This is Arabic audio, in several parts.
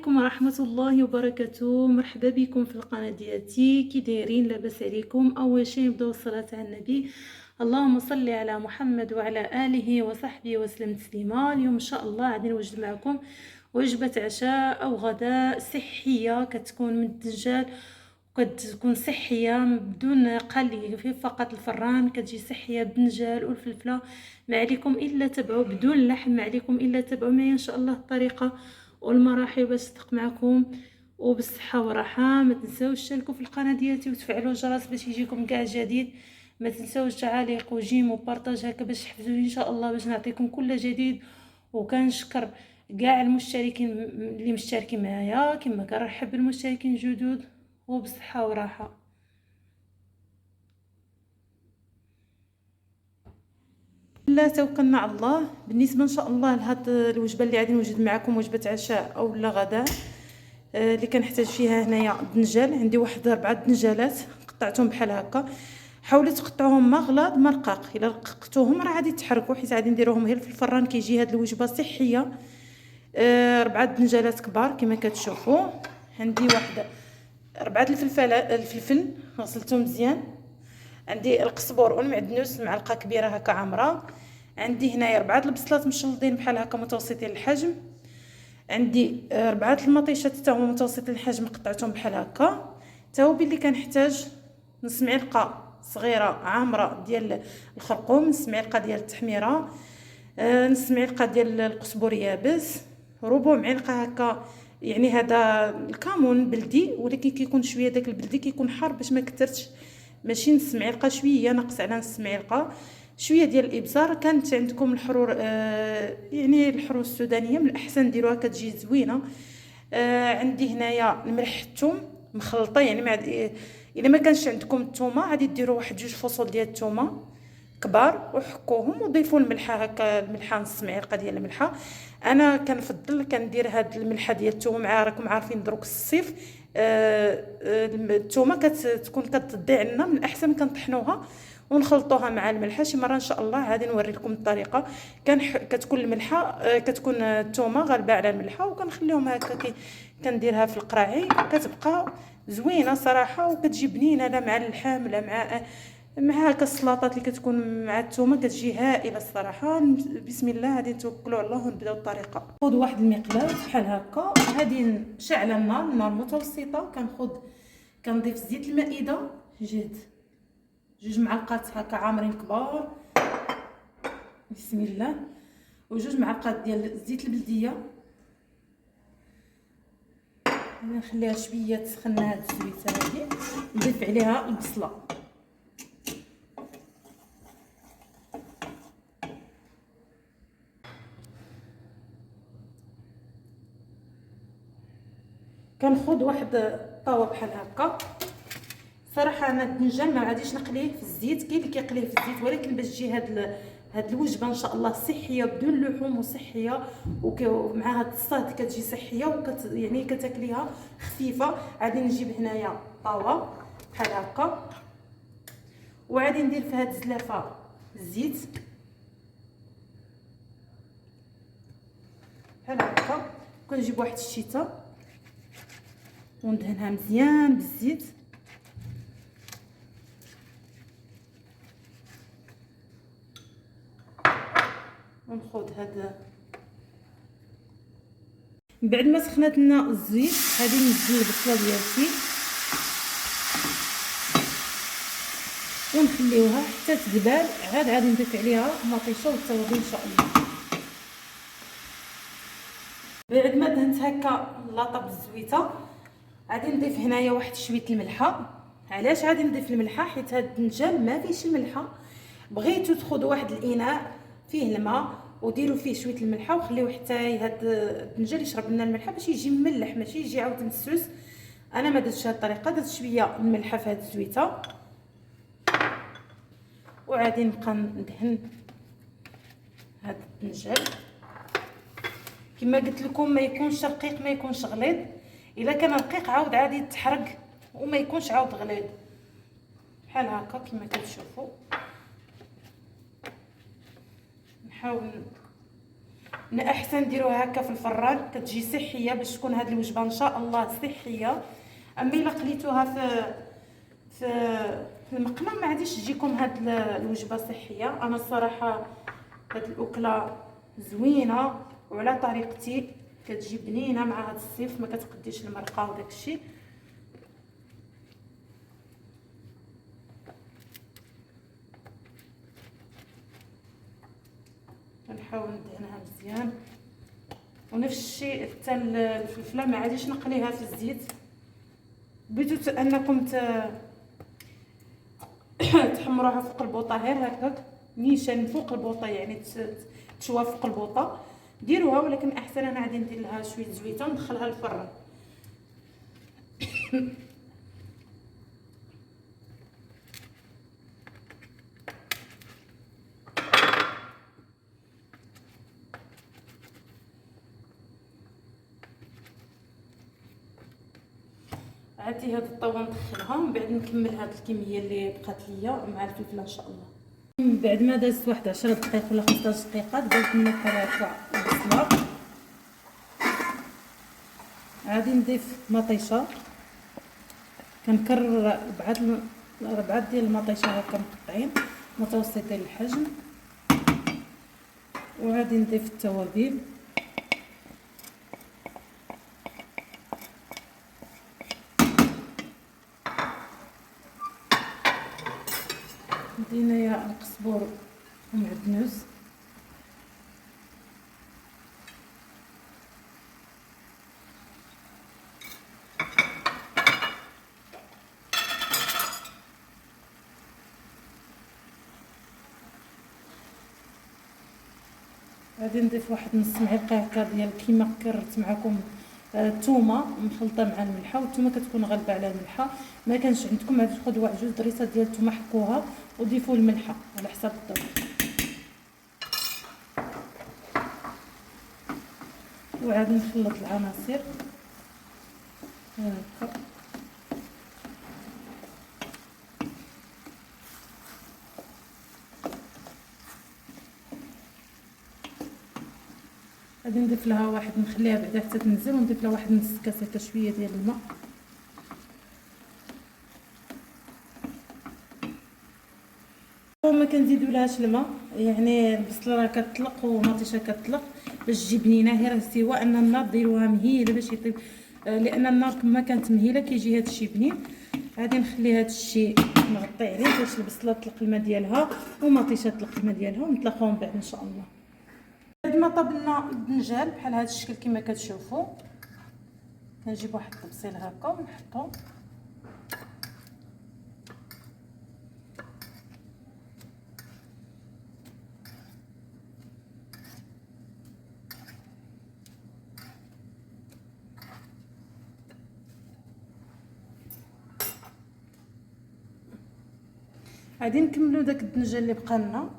عليكم ورحمة الله وبركاته. مرحبا بكم في القناة ديالتي. كي دايرين؟ لاباس عليكم؟ اول شيء نبداو الصلاة على النبي. اللهم صل على محمد وعلى اله وصحبه وسلم تسليما. اليوم ان شاء الله غادي نوجد معكم وجبة عشاء او غداء صحية، كتكون من الدجاج وكتكون صحيه بدون قلي، في فقط الفران، كتجي صحيه بالدجاج والفلفله. ما عليكم الا تبعوا بدون لحم، ما عليكم الا تبعوا معايا ان شاء الله الطريقه والمراحل باش تدق معكم وبالصحه والراحه. ما تنساوش تشاركوا في القناه ديالتي وتفعلوا الجرس باش يجيكم كاع جديد. ما تنساوش تعاليق وجيم وبارطاج هكا باش تحفزوني ان شاء الله باش نعطيكم كل جديد. وكنشكر كاع المشتركين اللي مشتركين معايا، كما كنرحب بالمشتركين الجدد وبصحة وراحة. لا توكلنا على الله. بالنسبه ان شاء الله لهاد الوجبه اللي غادي نوجد معكم، وجبه عشاء او لا غداء، اللي كنحتاج فيها هنايا الدنجال. عندي واحد 4 دنجالات قطعتهم بحال هكا. حاولوا تقطعوهم ما غلاظ ما رقاق، الا رققتوهم راه غادي يتحرقوا، حيت غادي نديروهم غير في الفران. كيجي هاد الوجبه صحيه. 4 دنجالات كبار كما كتشوفوا. عندي واحد 4 الفلفل غسلتهم مزيان. عندي القزبر والمعدنوس معلقه كبيره هكا عامره. عندي هنايا 4 البصلات مشلضين بحال هكا متوسطين الحجم. عندي 4 المطيشات حتى هما متوسطين الحجم قطعتهم بحال هكا. التوابل اللي كنحتاج: نص معلقه صغيره عامره ديال الخرقوم، نص معلقه ديال التحميره، نص معلقه ديال القزبر يابس، ربع معلقه هكا يعني هذا الكمون بلدي، ولكن كيكون شويه داك البلدي كيكون حار باش ما كثرتش، ماشي نص معلقه، شويه ناقص على نص معلقه. شويه ديال الابزار. كانت عندكم الحرور يعني الحرور السودانيه من الاحسن ديروها كتجي زوينه. عندي هنايا الملح الثوم مخلطه، يعني الا ما كانش عندكم الثومه غادي ديروا واحد 2 فصول ديال الثومه كبار وحكوهم وضيفوا الملحه هكا، الملحه نص معلقه ديال الملحه. انا كنفضل كندير هاد الملحه ديال الثوم، مع راكم عارفين دروك الصيف الثومه كتكون كتضيع لنا، من الاحسن كنطحنوها ونخلطوها مع الملحه. شي مره ان شاء الله غادي نوري لكم الطريقه. كتكون الملحه كتكون الثومه غالبه على الملحه، وكنخليهم هكا كنديرها في القراعي، كتبقى زوينه صراحه وكتجي بنينه لا مع اللحم لا مع هكا السلطات اللي كتكون مع الثومه كتجي هائله الصراحه. بسم الله غادي نتوكلوا على الله ونبداو الطريقه. خذ واحد المقلاة بحال هكا، غادي نشعل النار متوسطه. كنضيف زيت المائده جهد 2 معلقات هكا عامرين كبار، بسم الله، و2 معلقات ديال الزيت البلديه. نخليها شويه تسخن هاد الزويته هادي، نضيف عليها البصله. كنخوض واحد الطاوه بحال هكا. صراحه انا الدنجال ما غاديش نقليه في الزيت، كاين اللي كيقليه في الزيت، ولكن باش تجي هاد الوجبه ان شاء الله صحيه بدون لحوم وصحيه، ومع هاد الصاد كتجي صحيه يعني كتاكليها خفيفه. غادي نجيب هنايا طاوه بحال هكا، وغادي ندير في هاد الزلافه الزيت بحال هكا. كنجيب واحد الشيته وندهنها مزيان بالزيت. ونخوض هذا من بعد ما سخنات لنا الزيت. غادي نزل البصله ديالتي ونخليوها حتى تذبل. عاد غادي نضيف عليها مطيشه والتوابل ان شاء الله. بعد ما دهنت هكا اللاطه بالزويته، غادي نضيف هنايا واحد شويه الملحه. علاش غادي نضيف الملحه؟ حيت هاد الدنجال ما فيهش الملحه. بغيتو تاخذوا واحد الاناء فيه الماء وديروا فيه شويه الملحه وخليوه حتى هاد الدنجال يشرب لنا الملحه باش يجي مملح، ماشي يجي عاود مسوس. انا ما درتش هاد الطريقه، درت شويه الملحه في هاد الزويته. وغادي نبقى ندهن هاد الدنجال كما قلت لكم، ما يكونش رقيق ما يكونش غليظ. الا كان رقيق عاود عادي يتحرق وما يكونش عاود غليظ. بحال هكا كما كتشوفوا. نحاول من احسن ديروها هكا في الفران، كتجي صحيه باش تكون هذه الوجبه ان شاء الله صحيه. اما الا قليتوها في في المقله ما غاديش تجيكم هاد الوجبه صحيه. انا الصراحه هاد الاكله زوينه وعلى طريقتي، كتجي بنينه مع هاد الصيف، ما كتقديش المرقه وداك الشيء. كنحاول ندهنها مزيان، ونفس الشيء حتى الفلفله ما عاديش نقليها في الزيت، بغيتو انكم تحمروها فوق البوطه غير هكاك نيشان فوق البوطه، يعني تشوى فوق البوطه ديروها، ولكن احسن انا غادي ندير لها شويه زويته وندخلها للفران. عادي هاد الطاوه ندخلها ومن بعد نكمل هاد الكميه اللي بقات ليا مع الفلفله ان شاء الله. من بعد ما دازت واحد 10 دقائق ولا 15 دقيقه بدات نلقى هكا البصله، غادي نضيف مطيشه، كنكرر ربعه ديال المطيشه هكا مقطعين متوسطين الحجم، وغادي نضيف التوابل. هنايا القزبور ومعدنوس، غادي نضيف واحد نص معلقه هكا ديال كيما كررت معكم الثومه مخلطه مع الملحه، والثومه كتكون غالبه على الملحه. ما كانش عندكم غادي تاخذوا واحد جوج ضريسات ديال الثومه حكوها وضيفوا الملحه على حساب الذوق. وعاد نخلط العناصر هكا. غادي نضيف لها واحد، نخليها بعدا حتى تنزل، ونضيف لها واحد نص كاس هكا شويه ديال الماء. وما كنزيدوا لهاش الماء، يعني البصله راه كتطلق ومطيشه كتطلق باش تجي بنينه، غير سوا ان النار ديروها مهيله باش يطيب، لان النار كما كانت مهيله كيجي هذا الشيء بنين. غادي نخلي هذا الشيء نغطي عليه باش البصله تطلق الماء ديالها ومطيشه تطلق الماء ديالها، ونطلقوهم بعد ان شاء الله. بعد ما طبلنا الدنجال بحال هذا الشكل كما كتشوفوا، كنجيب واحد الطبسيل هكا ونحطو، غادي نكملوا داك الدنجال اللي بقى لنا.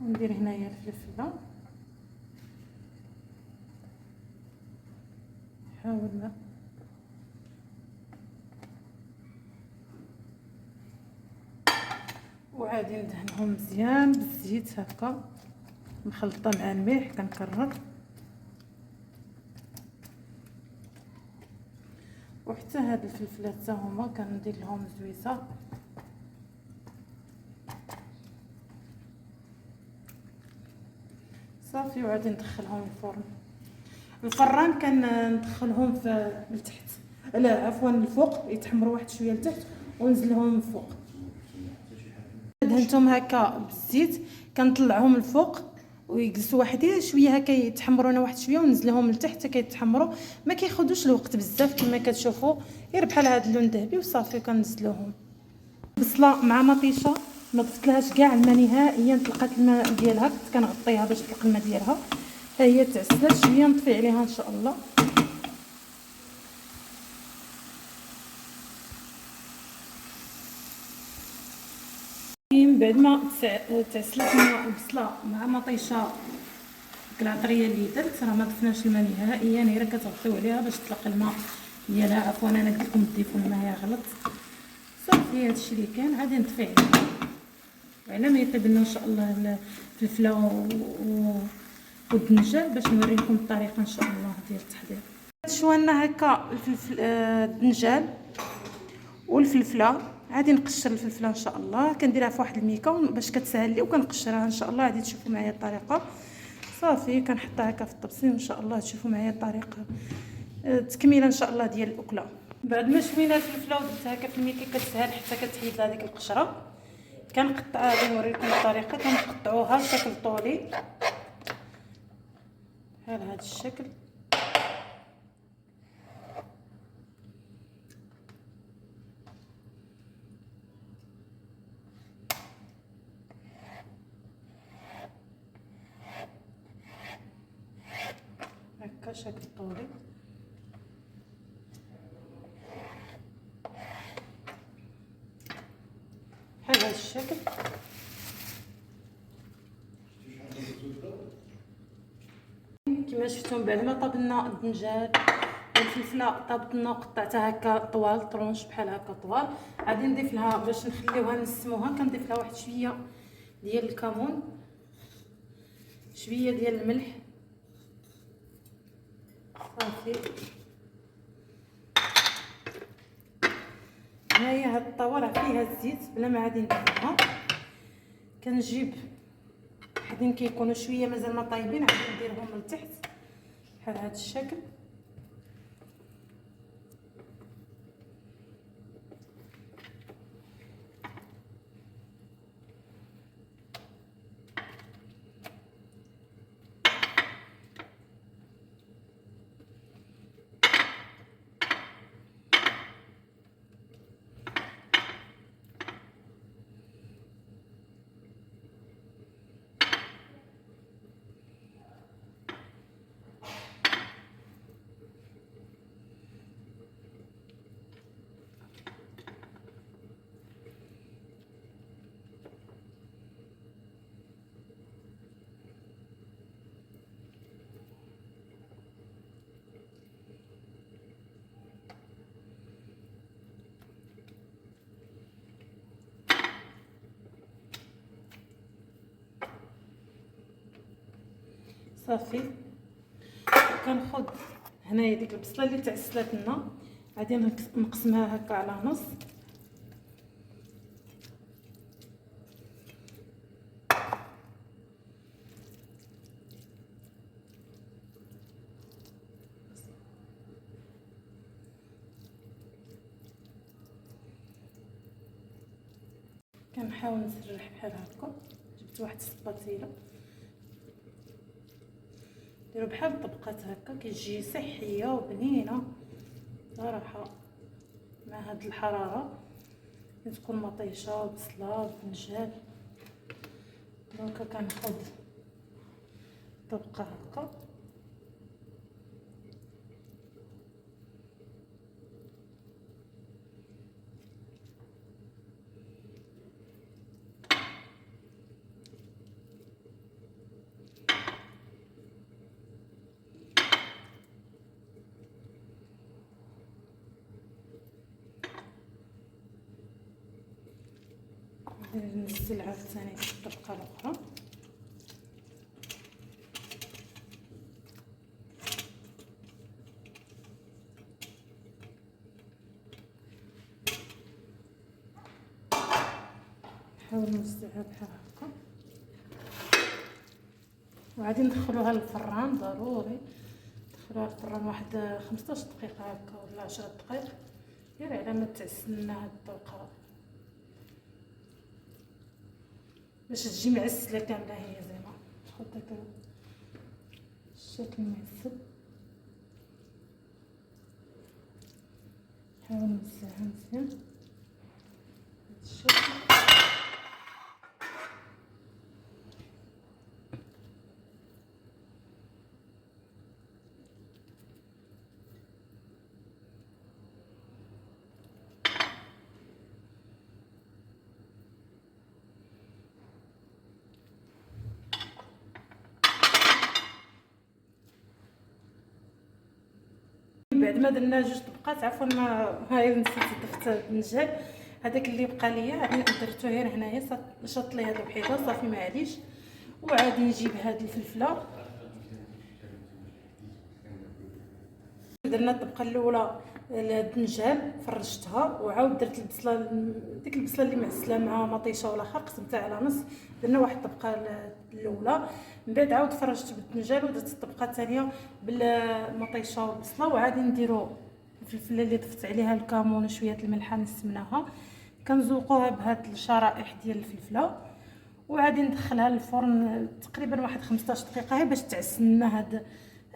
وندير هنايا الفلفله، حاولنا وعادي ندهنهم مزيان بالزيت هكا مخلطه مع الملح. كنكرر، وحتى هاد الفلفلات حتى هما كندير لهم زويته. صافي، وعادي ندخلهم الفرن. الفران كندخلهم في لتحت، لا عفوا الفوق، يتحمروا واحد شويه لتحت ونزلهم من فوق. دهنتهم هكا بالزيت كنطلعهم الفوق ويجلسوا واحد شويه هكا يتحمرونا واحد شويه، ونزلهم لتحت حتى كيتحمروا. ما كياخذوش الوقت بزاف كما كتشوفوا، غير بحال هذا اللون الذهبي وصافي كنزلوهم. بصله مع مطيشه ما ضفتلهاش كاع الماء نهائيا، طلقات الماء ديالها، كنت كنغطيها باش تطلق الماء ديالها. ها هي تعسلات شويه، نطفي عليها ان شاء الله. من بعد ما تعسلت البصله مع مطيشه ديك العطريه اللي درت، راه ما ضفناش الماء نهائيا، غير كتغطيو عليها باش تطلق الماء ديالها. عفوا انا قلت لكم تضيفوا الماء يا غلط. صافي هادشي اللي كان، غادي نطفي عليها على ما يطيب لنا ان شاء الله الفلفله والدنجال باش نوريكم الطريقه ان شاء الله ديال التحضير. شوالنا هكا الفلفل الدنجال والفلفله، غادي نقشر الفلفله ان شاء الله، كنديرها في واحد الميكا باش كتسهل لي، وكنقشرها ان شاء الله. غادي تشوفوا معايا الطريقه. صافي كنحطها هكا في الطبسيل ان شاء الله، تشوفوا معايا الطريقه تكميله ان شاء الله ديال الاكله. بعد ما شوينا الفلفله ودرتها هكا في الميكا كتسهل حتى كتحيد لها ديك القشره، كنقطعها. غادي نوريكم الطريقه. كنقطعوها بشكل طولي بحال هذا الشكل. هكا شكل طولي. بحال هذا الشكل. كما شفتوا بعد ما طابلنا الدنجال والفلفله طابت لنا وقطعتها هكا طوال طرونش بحال هكا طوال، غادي نضيف لها باش نخليوها نسموها. كنضيف لها واحد شويه ديال الكمون، شويه ديال الملح. صافي هنايا هاد الطاوه راه فيها الزيت بلا ما غادي نديرها. كنجيب حدين كيكونوا شويه مازال ما طايبين، غادي نديرهم لتحت بحال هذا الشكل. صافي كناخذ هنايا ديك البصله اللي تعسلات لنا، غادي نقسمها هكا على نص. كنحاول نسرح بحال هكا. جبت واحد السباطيله، ديروا بحال الطبقات هكا، كتجي صحيه وبنينه صراحه مع هاد الحراره. كتكون مطيشه وبصله وبنجال. دونك كناخذ طبقه هكا. نزل عاوتاني الطبقه الاخرى. نحاول نوزعها بحال هكا، وغادي ندخلوها للفران. ضروري ندخلوها للفران واحد 15 دقيقه هكا ولا 10 دقائق، غير على ما تعسل لنا هاد الطبقه باش تجي معسله كامله. هي زعما تاخد داك الشكل معسل. نحاول نوزعها مزيان هاد الشكل. بعد ما درنا جوج طبقات، عفوا ما هاي نسيت ضفت الدنجال هذاك اللي بقى ليا، يعني درتو غير هنايا شط لي هذا بحيطه صافي معليش. وعادي نجيب هاد الفلفله، درنا الطبقه الاولى الدنجال فرشتها، وعاود درت البصله، ديك البصله اللي معسله مع مطيشه ولا اخر قسمتها على نص، درنا واحد الطبقه الاولى، من بعد عاود فرشت بالدنجال ودرت الطبقه الثانيه بالمطيشه والبصله. وعادي نديرو الفلفله اللي ضفت عليها الكمون وشويه الملحه نسمناها، كنزوقوها بهاد الشرائح ديال الفلفله، وعادي ندخلها للفرن تقريبا واحد 15 دقيقه غير باش تعسل لنا هاد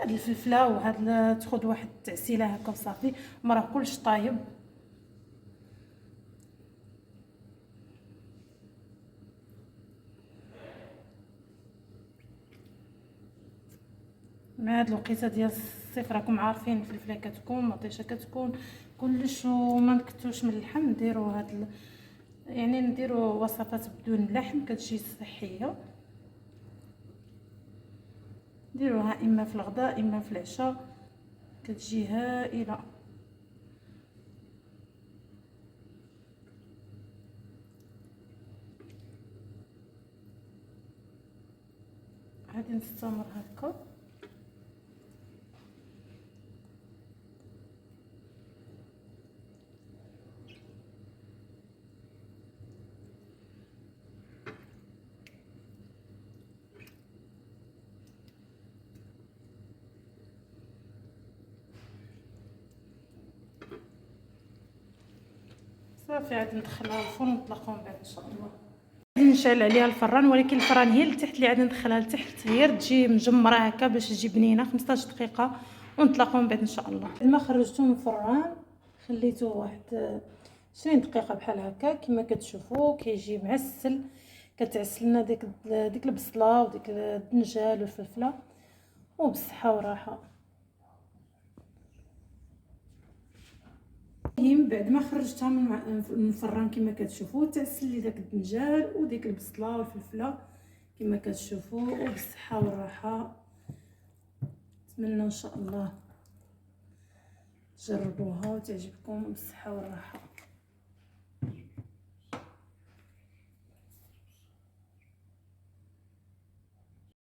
الفلفله، وهاد تاخذ واحد التعسيله هكا وصافي. ما راه كلش طايب. مع هاد الوقيته ديال الصيف راكم عارفين الفلفله كتكون مطيشه كتكون كلش، وما نكتوش من اللحم. نديروا يعني نديروا وصفات بدون اللحم كتجي صحيه، نديروها اما في الغداء اما في العشاء كتجي هائله. غادي نستمر هكا. صافي عاد ندخلها الفرن ونطلقها من بعد ان شاء الله. غادي نشعل عليها الفران، ولكن الفران هي لتحت اللي غادي ندخلها لتحت، هي تجي مجمره هكا باش تجي بنينه. 15 دقيقه ونطلقوا من بعد ان شاء الله. بعد ما خرجته من الفران خليته واحد 20 دقيقه بحال هكا كما كتشوفوا كيجي معسل. كتعسل لنا ديك البصله وديك الدنجال والفلفله، وبالصحه والراحه. من بعد ما خرجتها من الفران كما كتشوفوا تعسل لي داك الدنجال وديك البصله والفلفله كما كتشوفوا، وبالصحه والراحه. نتمنى ان شاء الله تجربوها وتعجبكم بالصحه والراحه.